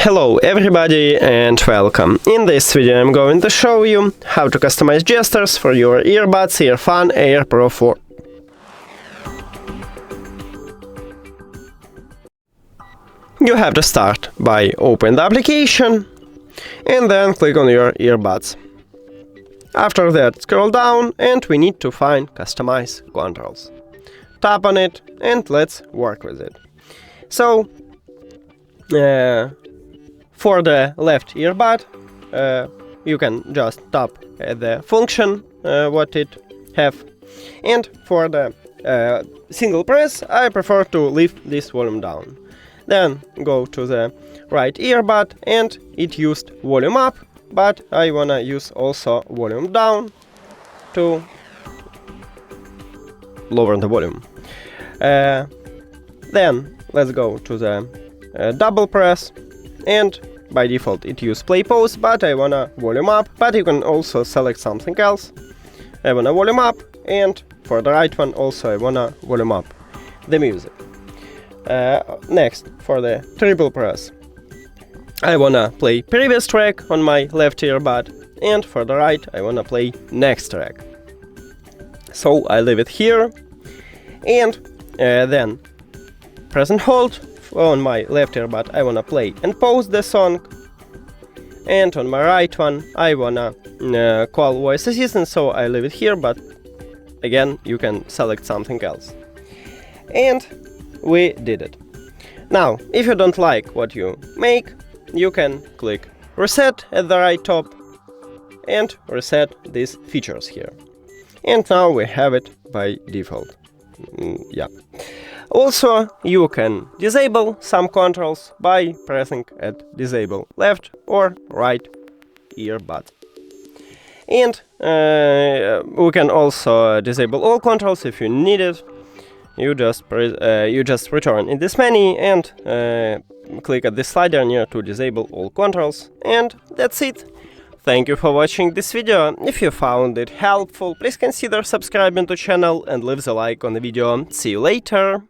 Hello everybody and welcome. In this video I'm going to show you how to customize gestures for your earbuds EARFUN Air Pro 4. You have to start by open the application and then click on your earbuds. After that, scroll down and we need to find Customize Controls. Tap on it and let's work with it. So, for the left earbud, you can just tap at the function what it have. And for the single press, I prefer to leave this volume down. Then go to the right earbud and it used volume up, but I wanna use also volume down to lower the volume. Then let's go to the double press, and by default it uses play pause, but I wanna volume up, but you can also select something else. I wanna volume up, and for the right one also I wanna volume up the music. Next, for the triple press, I wanna play previous track on my left earbud, and for the right I wanna play next track. So I leave it here, and then press and hold. On my left earbud I wanna play and pause the song, and on my right one I wanna call voice assistant, so I leave it here, but again you can select something else. And we did it. Now, if you don't like what you make, you can click reset at the right top and reset these features here. And now we have it by default. Yeah. Also, you can disable some controls by pressing at disable left or right earbud. And we can also disable all controls if you need it. You just return in this menu and click at this slider near to disable all controls, and that's it. Thank you for watching this video. If you found it helpful, please consider subscribing to the channel and leave the like on the video. See you later!